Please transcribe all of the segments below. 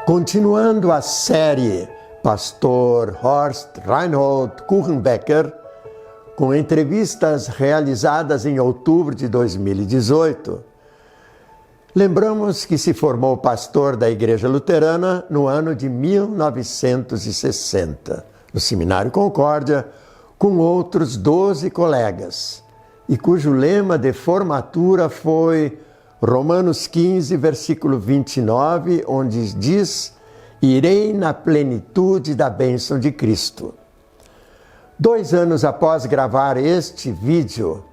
Continuando a série Pastor Horst Reinhold Kuchenbecker, com entrevistas realizadas em outubro de 2018, lembramos que se formou pastor da Igreja Luterana no ano de 1960, no Seminário Concórdia, com outros 12 colegas, e cujo lema de formatura foi Romanos 15, versículo 29, onde diz: irei na plenitude da bênção de Cristo. 2 anos após gravar este vídeo,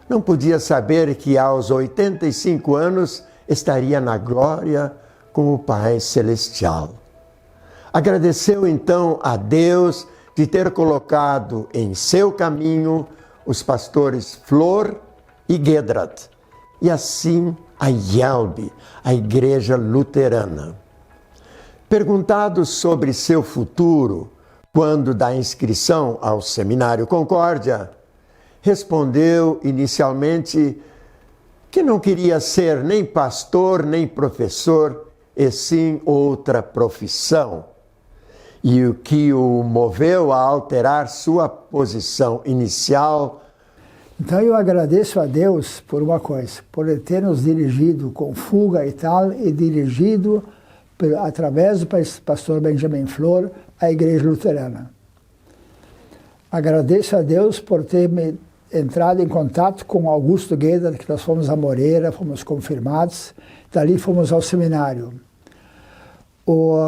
não podia saber que aos 85 anos estaria na glória com o Pai Celestial. Agradeceu então a Deus de ter colocado em seu caminho os pastores Flor e Gedrat, e assim a Yelbe, a Igreja Luterana. Perguntado sobre seu futuro, quando da inscrição ao Seminário Concórdia, respondeu inicialmente que não queria ser nem pastor nem professor, e sim outra profissão. E o que o moveu a alterar sua posição inicial. Então eu agradeço a Deus por uma coisa, por ele ter nos dirigido com fuga e tal, e dirigido através do pastor Benjamin Flor à Igreja Luterana. Agradeço a Deus por ter me entrado em contato com Augusto Gedrat, que nós fomos a Moreira, fomos confirmados, dali fomos ao seminário.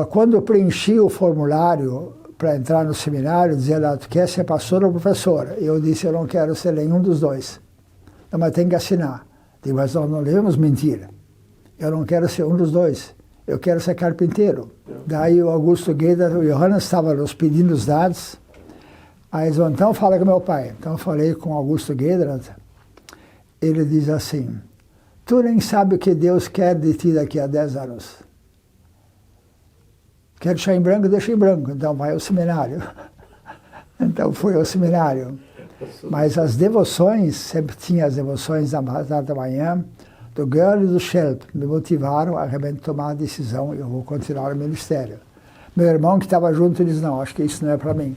Quando eu preenchi o formulário para entrar no seminário, dizia lá, tu quer ser pastor ou professor? Eu disse, eu não quero ser nenhum dos dois. Não, mas tem que assinar. Digo, mas nós não devemos mentir. Eu não quero ser um dos dois. Eu quero ser carpinteiro. Daí o Augusto Gedrat, o Johannes estava nos pedindo os dados. Aí eles vão, então fala com meu pai. Então eu falei com o Augusto Gedrat. Ele diz assim, tu nem sabe o que Deus quer de ti daqui a 10 anos. Quer deixar em branco, deixa em branco. Então vai ao seminário. Então fui ao seminário. Mas as devoções, sempre tinha as devoções da manhã, do Girl e do Shelp, me motivaram a realmente tomar a decisão, eu vou continuar o ministério. Meu irmão que estava junto disse, não, acho que isso não é para mim.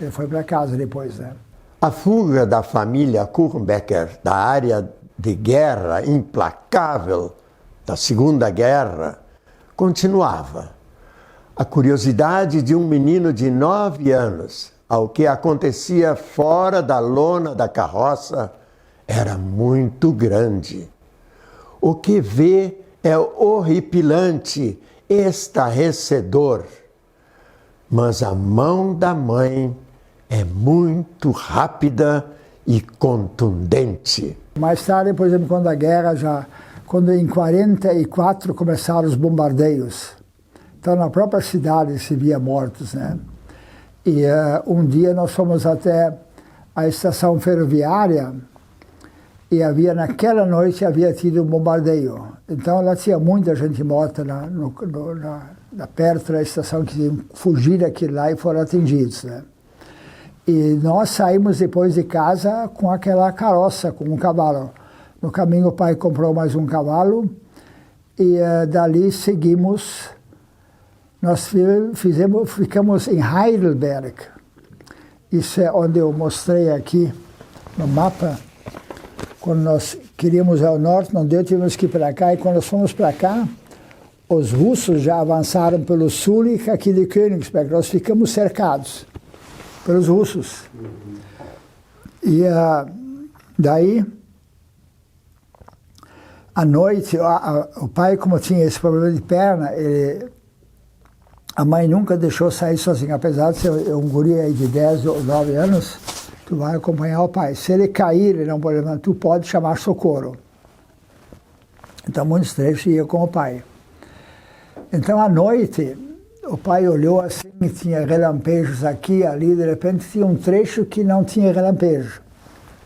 Ele foi para casa depois, né? A fuga da família Kuchenbecker da área de guerra implacável da Segunda Guerra continuava. A curiosidade de um menino de 9 anos ao que acontecia fora da lona da carroça era muito grande. O que vê é horripilante, estarrecedor, mas a mão da mãe é muito rápida e contundente. Mais tarde, por exemplo, quando a guerra quando em 44 começaram os bombardeios, então na própria cidade se via mortos, né? E um dia nós fomos até a estação ferroviária e naquela noite havia tido um bombardeio. Então lá tinha muita gente morta perto da estação que iam fugir daquilo lá e foram atingidos, né? E nós saímos depois de casa com aquela carroça, com um cavalo. No caminho o pai comprou mais um cavalo e dali seguimos. Nós ficamos em Heidelberg. Isso é onde eu mostrei aqui no mapa. Quando nós queríamos ir ao norte, não deu, tivemos que ir para cá. E quando nós fomos para cá, os russos já avançaram pelo sul e aqui de Königsberg. Nós ficamos cercados pelos russos. E daí, à noite, o pai, como tinha esse problema de perna, a mãe nunca deixou sair sozinha, apesar de ser um guri aí de 10 ou 9 anos, tu vai acompanhar o pai. Se ele cair, ele não pode levantar, tu pode chamar socorro. Então, muitos trechos ia com o pai. Então, à noite, o pai olhou assim, tinha relampejos aqui, ali, de repente tinha um trecho que não tinha relampejo.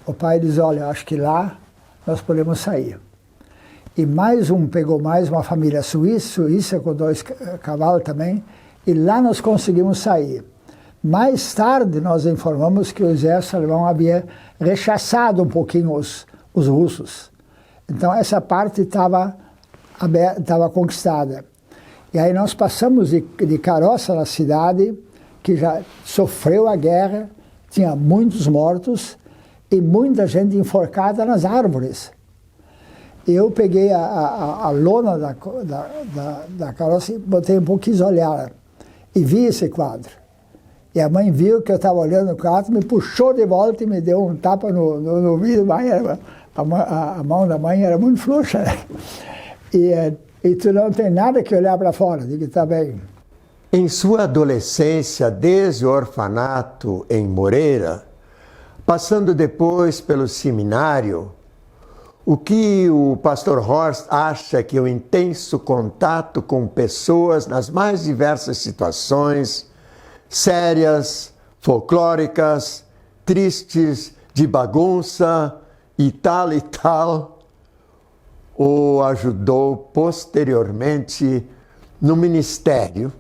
O pai diz, olha, acho que lá nós podemos sair. E pegou mais uma família suíça com 2 cavalos também, e lá nós conseguimos sair. Mais tarde nós informamos que o exército alemão havia rechaçado um pouquinho os russos. Então essa parte estava conquistada. E aí nós passamos de carroça na cidade, que já sofreu a guerra, tinha muitos mortos e muita gente enforcada nas árvores. Eu peguei a lona da carroça e botei um pouco, quis olhar, e vi esse quadro. E a mãe viu que eu estava olhando o quadro, me puxou de volta e me deu um tapa no ouvido. A mão da mãe era muito frouxa, né? E tu não tem nada que olhar para fora, digo, tá bem. Em sua adolescência, desde o orfanato em Moreira, passando depois pelo seminário, o que o pastor Horst acha que o intenso contato com pessoas nas mais diversas situações, sérias, folclóricas, tristes, de bagunça e tal, o ajudou posteriormente no ministério,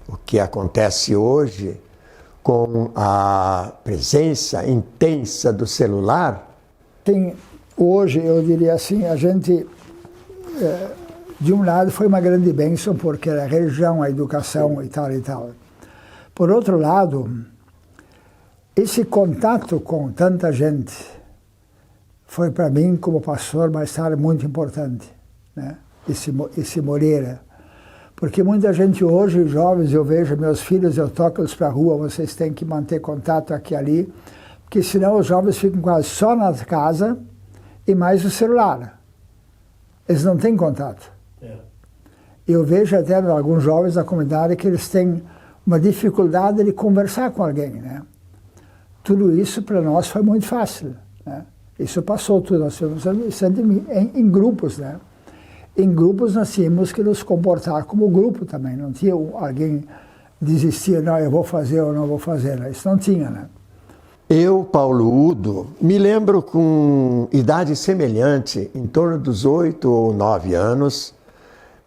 o que acontece hoje com a presença intensa do celular. Tem, hoje, eu diria assim, a gente, de um lado, foi uma grande bênção, porque a religião, a educação e tal. Por outro lado, esse contato com tanta gente foi para mim, como pastor, mais tarde, muito importante, né? Esse Moreira. Porque muita gente hoje, jovens, eu vejo meus filhos, eu toco eles para a rua, vocês têm que manter contato aqui e ali, porque senão os jovens ficam quase só na casa e mais o celular. Eles não têm contato. Eu vejo até alguns jovens da comunidade que eles têm uma dificuldade de conversar com alguém, né? Tudo isso para nós foi muito fácil, né? Isso passou tudo, nós fomos em grupos, né? Em grupos nós tínhamos que nos comportar como grupo também, não tinha alguém desistir, não, eu vou fazer ou não vou fazer, né? Isso não tinha, né? Eu, Paulo Udo, me lembro com idade semelhante, em torno dos 8 ou 9 anos,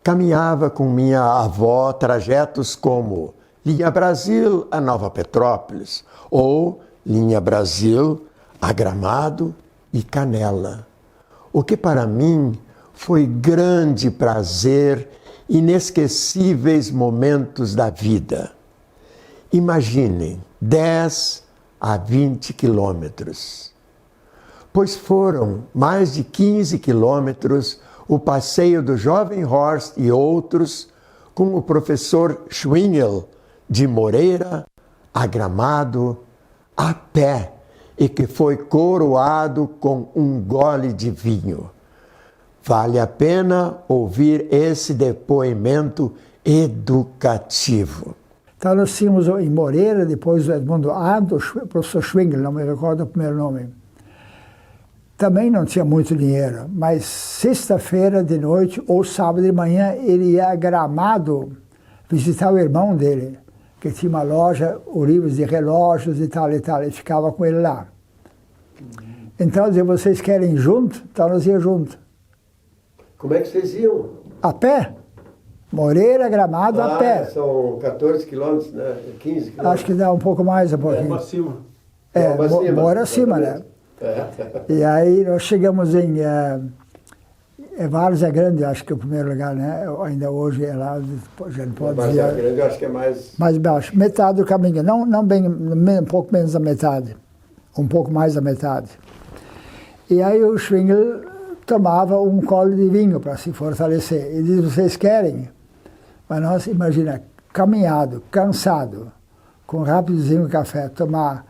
caminhava com minha avó trajetos como Linha Brasil a Nova Petrópolis, ou Linha Brasil a Gramado e Canela. O que para mim foi grande prazer, inesquecíveis momentos da vida. Imaginem, 10 a 20 quilômetros. Pois foram mais de 15 quilômetros o passeio do jovem Horst e outros com o professor Schwingel, de Moreira a Gramado, a pé, e que foi coroado com um gole de vinho. Vale a pena ouvir esse depoimento educativo. Então nós tínhamos em Moreira, depois o Edmundo Ado, o professor Schwingel, não me recordo o primeiro nome. Também não tinha muito dinheiro, mas sexta-feira de noite ou sábado de manhã ele ia a Gramado visitar o irmão dele, que tinha uma loja, livros de relógios e tal, e ficava com ele lá. Então, dizia, vocês querem ir junto? Então nós íamos junto. Como é que vocês iam? A pé. Moreira, Gramado, a pé. São 14 quilômetros, né? 15 quilômetros. Acho que dá um pouco mais, um pouquinho. Para cima. Mora acima, né? E aí nós chegamos em Várzea Grande, acho que é o primeiro lugar, né? Ainda hoje é lá, a gente pode dizer. Várzea Grande, eu acho que é mais baixo. Metade do caminho, não bem, um pouco menos da metade. Um pouco mais da metade. E aí o Schwingel tomava um colo de vinho para se fortalecer. Ele diz, vocês querem? Mas nós, imagina, caminhado, cansado, com rapidozinho café, tomar,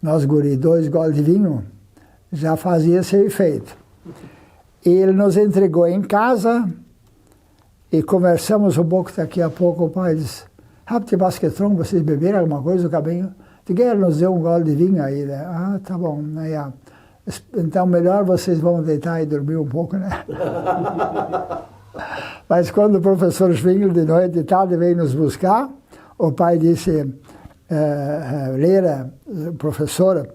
nós guri, 2 goles de vinho, já fazia seu efeito. Ele nos entregou em casa e conversamos um pouco. Daqui a pouco o pai disse, rápido, basquetron, vocês beberam alguma coisa no caminho? Ele nos deu um gole de vinho aí, né? Ah, tá bom. Então melhor vocês vão deitar e dormir um pouco, né? Mas quando o professor Schwingel de noite e tarde veio nos buscar, o pai disse, Leira, professora,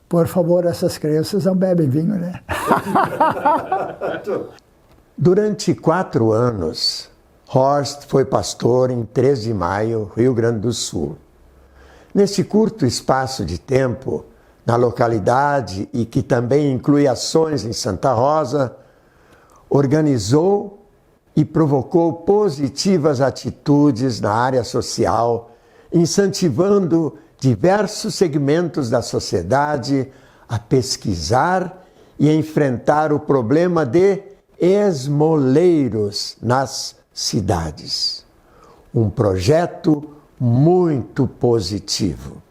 por favor, essas crianças não bebem vinho, né? Durante 4 anos, Horst foi pastor em 3 de Maio, Rio Grande do Sul. Neste curto espaço de tempo, na localidade e que também inclui ações em Santa Rosa, organizou e provocou positivas atitudes na área social, incentivando diversos segmentos da sociedade a pesquisar e enfrentar o problema de esmoleiros nas cidades. Um projeto muito positivo.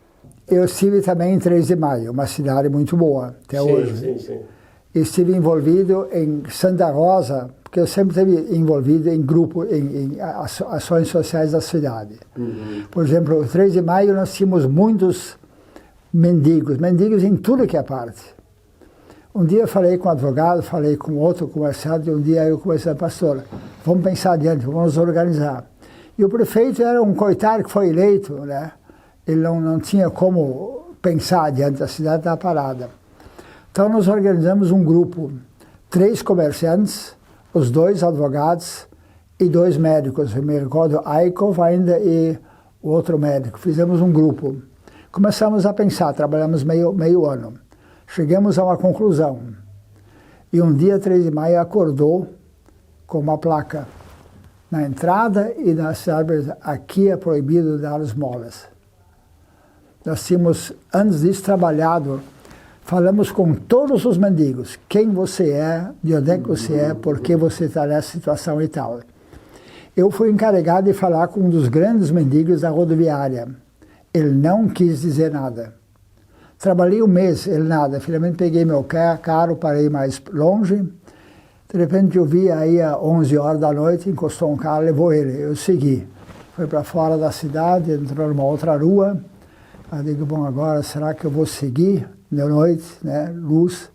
Eu estive também em 3 de Maio, uma cidade muito boa até hoje. Sim. Estive envolvido em Santa Rosa, porque eu sempre estive envolvido em grupo, em ações sociais da cidade. Por exemplo, no 3 de Maio nós tínhamos muitos mendigos em tudo que é parte. Um dia eu falei com um advogado, falei com outro comerciante, e um dia eu conversei com a pastora, vamos pensar adiante, vamos nos organizar. E o prefeito era um coitado que foi eleito, né? Ele não tinha como pensar adiante, a cidade estava parada. Então nós organizamos um grupo, 3 comerciantes, os 2 advogados e 2 médicos. Eu me recordo, Aikov ainda e o outro médico. Fizemos um grupo. Começamos a pensar, trabalhamos meio ano. Chegamos a uma conclusão. E um dia, 3 de maio, acordou com uma placa na entrada e nas árvores, aqui é proibido dar esmolas. Nós tínhamos, antes disso, trabalhado, falamos com todos os mendigos, quem você é, de onde é que você é, por que você está nessa situação e tal. Eu fui encarregado de falar com um dos grandes mendigos da rodoviária. Ele não quis dizer nada. Trabalhei um mês, ele nada. Finalmente peguei meu carro, parei mais longe. De repente eu vi aí às 11 horas da noite, encostou um carro, levou ele. Eu segui. Foi para fora da cidade, entrou numa outra rua. Eu digo, bom, agora será que eu vou seguir de noite, né, luz,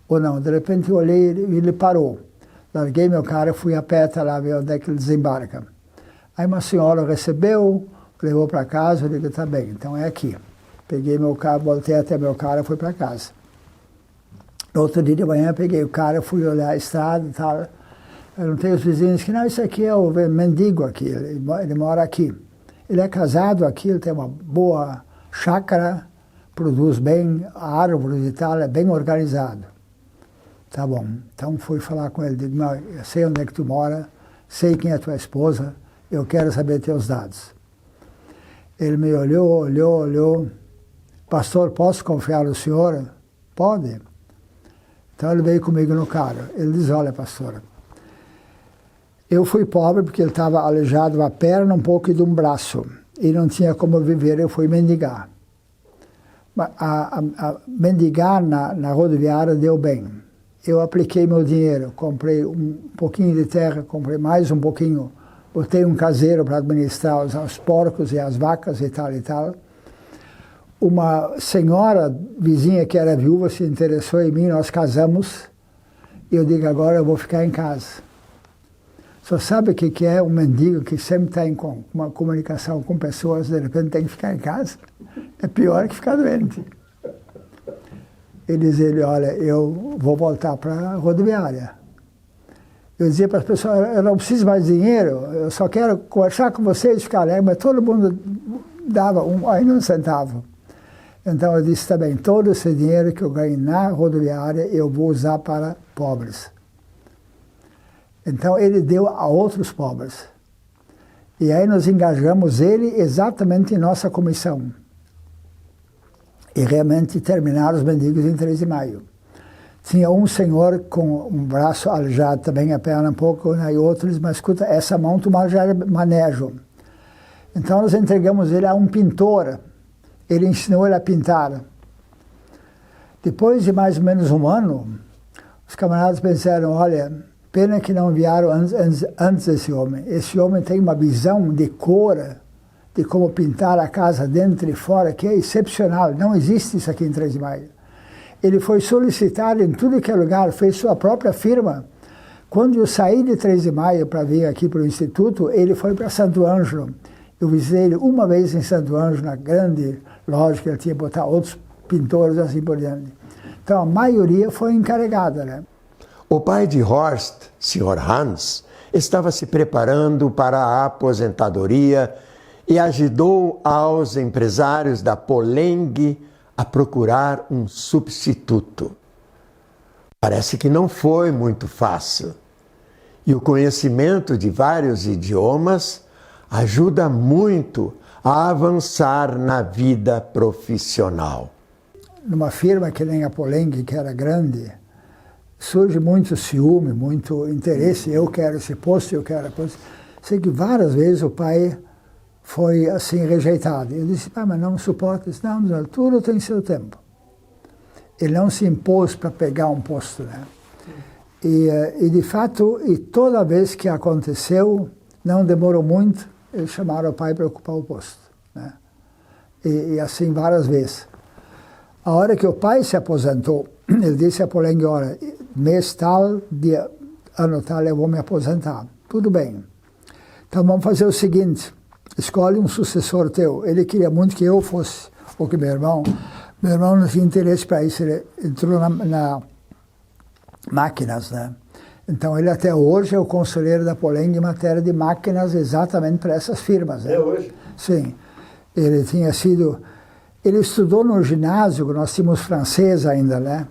ou não? De repente eu olhei e ele parou. Larguei meu carro e fui a pé até lá ver onde é que ele desembarca. Aí uma senhora recebeu, levou para casa, eu digo, tá bem, então é aqui. Peguei meu carro, voltei até meu carro e fui para casa. No outro dia de manhã peguei o carro, fui olhar a estrada e tal. Eu perguntei aos vizinhos que não, isso aqui é o mendigo aqui, ele mora aqui. Ele é casado aqui, ele tem uma boa chácara, produz bem árvores e tal, é bem organizado. Tá bom, então fui falar com ele, digo, eu sei onde é que tu mora, sei quem é tua esposa, eu quero saber teus dados. Ele me olhou, pastor, posso confiar no senhor? Pode. Então ele veio comigo no carro, ele diz, olha pastor, eu fui pobre porque ele estava aleijado uma perna, um pouco e de um braço, e não tinha como viver, eu fui mendigar. A mendigar na rodoviária deu bem. Eu apliquei meu dinheiro, comprei um pouquinho de terra, comprei mais um pouquinho, botei um caseiro para administrar os porcos e as vacas e tal e tal. Uma senhora vizinha que era viúva se interessou em mim, nós casamos, e eu digo, agora eu vou ficar em casa. Só sabe o que é um mendigo que sempre está em uma comunicação com pessoas, de repente tem que ficar em casa? É pior que ficar doente. Ele dizia, olha, eu vou voltar para a rodoviária. Eu dizia para as pessoas, eu não preciso mais de dinheiro, eu só quero conversar com vocês, ficar alegre, mas todo mundo dava ainda um centavo. Então eu disse também, todo esse dinheiro que eu ganho na rodoviária eu vou usar para pobres. Então ele deu a outros pobres. E aí nós engajamos ele exatamente em nossa comissão. E realmente terminaram os mendigos em 3 de maio. Tinha um senhor com um braço aleijado também, a perna um pouco, né, e outros, mas escuta, essa mão tu manejo. Então nós entregamos ele a um pintor. Ele ensinou ele a pintar. Depois de mais ou menos um ano, os camaradas pensaram, olha, pena que não enviaram antes esse homem. Esse homem tem uma visão de cor, de como pintar a casa dentro e fora, que é excepcional. Não existe isso aqui em 3 de maio. Ele foi solicitado em tudo que é lugar, fez sua própria firma. Quando eu saí de 3 de maio para vir aqui para o Instituto, ele foi para Santo Ângelo. Eu visitei ele uma vez em Santo Ângelo, na grande loja que ele tinha botar outros pintores assim por diante. Então a maioria foi encarregada, né? O pai de Horst, Sr. Hans, estava se preparando para a aposentadoria e ajudou aos empresários da Poleng a procurar um substituto. Parece que não foi muito fácil. E o conhecimento de vários idiomas ajuda muito a avançar na vida profissional. Numa firma que nem a Poleng, que era grande, surge muito ciúme, muito interesse. Eu quero esse posto, eu quero esse posto. Sei que várias vezes o pai foi assim rejeitado. Eu disse, pai, mas não suporta isso. Não, tudo tem seu tempo. Ele não se impôs para pegar um posto, né? E de fato, e toda vez que aconteceu, não demorou muito, eles chamaram o pai para ocupar o posto, né? E assim várias vezes. A hora que o pai se aposentou, ele disse a Poleng, olha, mês tal, dia, ano tal, eu vou me aposentar. Tudo bem. Então vamos fazer o seguinte, escolhe um sucessor teu. Ele queria muito que eu fosse, ou que meu irmão não tinha interesse para isso, ele entrou na máquinas, né? Então ele até hoje é o conselheiro da Poleng em matéria de máquinas exatamente para essas firmas, né? É hoje? Sim. Ele tinha sido... Ele estudou no ginásio, nós tínhamos francês ainda, né?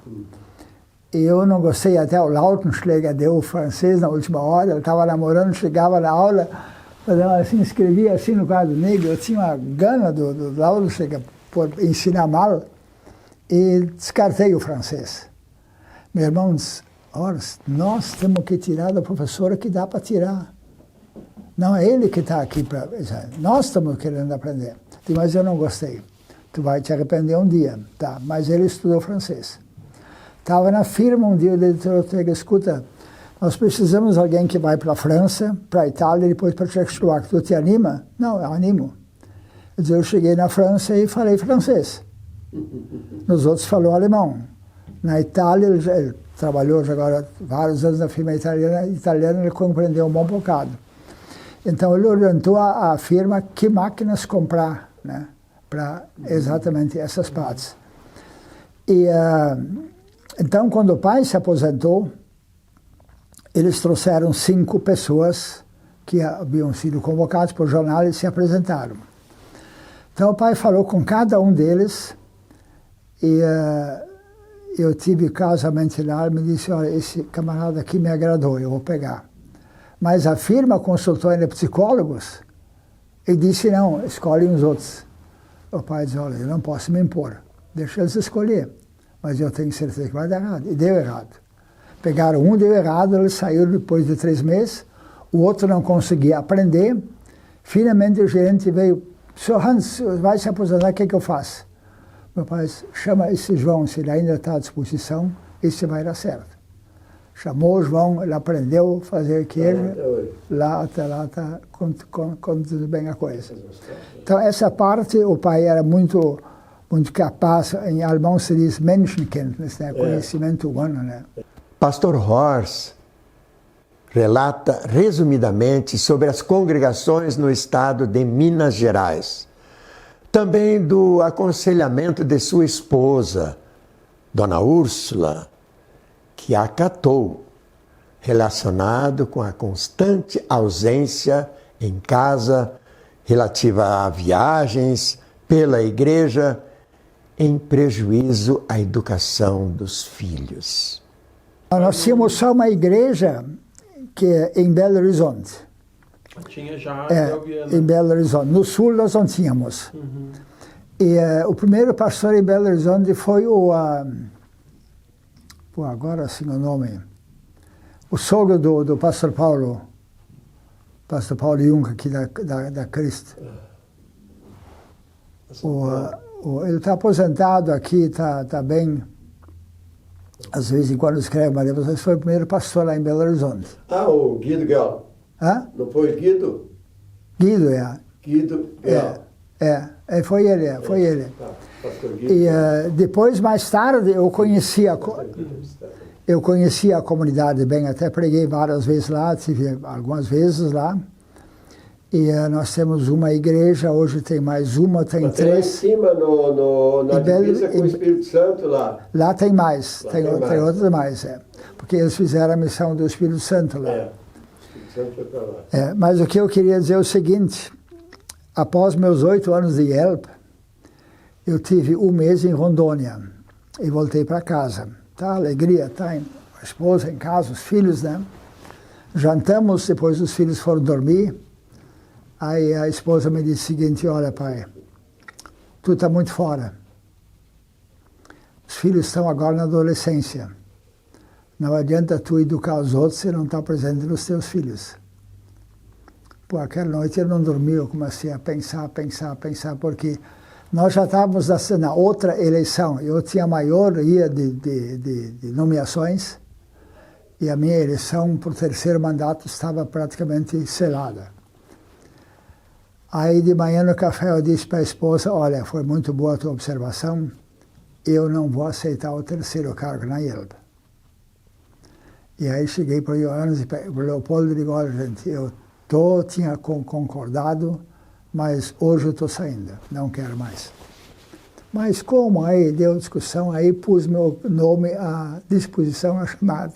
E eu não gostei, até o Lautenschläger deu francês na última hora, ele estava namorando, chegava na aula, assim, escrevia assim no quadro negro, eu tinha uma gana do Lautenschläger por ensinar mal, e descartei o francês. Meu irmão disse, olha, nós temos que tirar da professora que dá para tirar. Não é ele que está aqui para... Nós estamos querendo aprender. Mas eu não gostei. Tu vai te arrepender um dia. Tá, mas ele estudou francês. Estava na firma um dia, o diretor chega, escuta, nós precisamos de alguém que vai para a França, para a Itália e depois para a Tchecoslováquia. Tu te anima? Não, eu animo. Eu cheguei na França e falei francês. Nos outros falou alemão. Na Itália, ele trabalhou já agora vários anos na firma italiana, ele compreendeu um bom bocado. Então ele orientou a firma que máquinas comprar, né, para exatamente essas partes. E então, quando o pai se aposentou, eles trouxeram 5 pessoas que haviam sido convocados por jornal e se apresentaram. Então o pai falou com cada um deles e eu tive casamento lá, ele me disse, olha, esse camarada aqui me agradou, eu vou pegar. Mas a firma consultou ainda psicólogos e disse, não, escolhem os outros. O pai disse, olha, eu não posso me impor, deixa eles escolher, mas eu tenho certeza que vai dar errado. E deu errado. Pegaram um, deu errado, ele saiu depois de 3 meses, o outro não conseguia aprender. Finalmente o gerente veio, senhor Hans, vai se aposentar, o que eu faço? Meu pai disse, chama esse João, se ele ainda está à disposição, isso vai dar certo. Chamou o João, ele aprendeu a fazer queijo, até lá está tudo bem a coisa. Então essa parte, o pai era muito capaz, em alemão se diz Menschenkenntnis, né? Conhecimento humano, né? Pastor Horst relata resumidamente sobre as congregações no estado de Minas Gerais. Também do aconselhamento de sua esposa, Dona Úrsula, que acatou, relacionado com a constante ausência em casa, relativa a viagens pela igreja, em prejuízo à educação dos filhos. Nós tínhamos só uma igreja que é em Belo Horizonte. Tinha já em Belo Horizonte. No sul nós não tínhamos. Uhum. E o primeiro pastor em Belo Horizonte foi agora sim o nome, o sogro do pastor Paulo Juncker, aqui da Cristo. Ele está aposentado aqui, está bem. Às vezes, quando escreve, mas ele foi o primeiro pastor lá em Belo Horizonte. Ah, o Guido Galo. Hã? Não foi Guido? Guido, é. Guido Galo. Foi ele, foi ele. E depois, mais tarde, eu conhecia a comunidade bem, até preguei várias vezes lá, tive algumas vezes lá. E nós temos uma igreja, hoje tem mais uma, tem 3. Lá em cima, na divisa com o Espírito Santo, lá. Lá tem mais, tem outras mais, porque eles fizeram a missão do Espírito Santo lá. O Espírito Santo foi para lá. Mas o que eu queria dizer é o seguinte, após meus 8 anos de IELP, eu tive 1 mês em Rondônia e voltei para casa. Tá, alegria, tá, a esposa em casa, os filhos, né? Jantamos, depois os filhos foram dormir. Aí a esposa me disse o seguinte: olha, pai, tu está muito fora. Os filhos estão agora na adolescência. Não adianta tu educar os outros se não está presente nos teus filhos. Pô, aquela noite eu não dormi, eu comecei a pensar, porque nós já estávamos na outra eleição. Eu tinha a maioria de nomeações e a minha eleição para o terceiro mandato estava praticamente selada. Aí de manhã no café eu disse para a esposa: olha, foi muito boa a tua observação, eu não vou aceitar o terceiro cargo na IELB. E aí cheguei para o Johannes e para o Leopoldo e digo: olha, gente, eu tinha concordado, mas hoje eu estou saindo, não quero mais. Mas como? Aí deu discussão, aí pus meu nome à disposição, à chamada.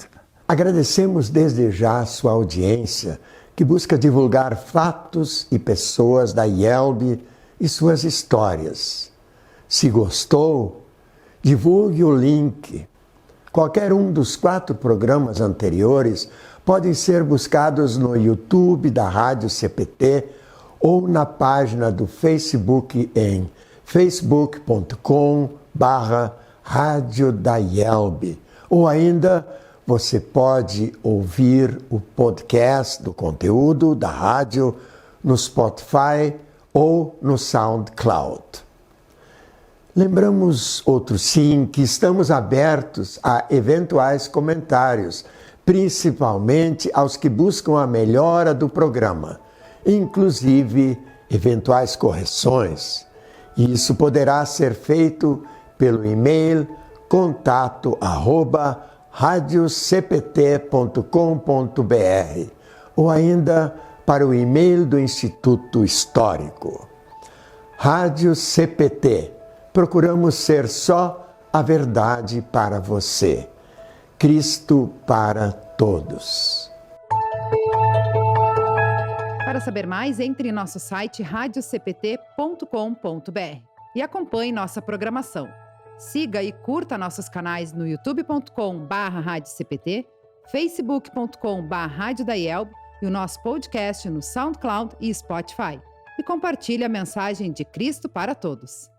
Agradecemos desde já a sua audiência, que busca divulgar fatos e pessoas da IELB e suas histórias. Se gostou, divulgue o link. Qualquer um dos 4 programas anteriores podem ser buscados no YouTube da Rádio CPT ou na página do Facebook em facebook.com/Rádio da IELB. Ou ainda, você pode ouvir o podcast do conteúdo da rádio no Spotify ou no SoundCloud. Lembramos, outro sim, que estamos abertos a eventuais comentários, principalmente aos que buscam a melhora do programa, inclusive eventuais correções. Isso poderá ser feito pelo e-mail contato@radiocpt.com.br ou ainda para o e-mail do Instituto Histórico. Rádio CPT. Procuramos ser só a verdade para você. Cristo para todos. Para saber mais, entre em nosso site radiocpt.com.br e acompanhe nossa programação. Siga e curta nossos canais no youtube.com/radiocpt, facebook.com/Rádio da IELB e o nosso podcast no SoundCloud e Spotify. E compartilhe a mensagem de Cristo para todos.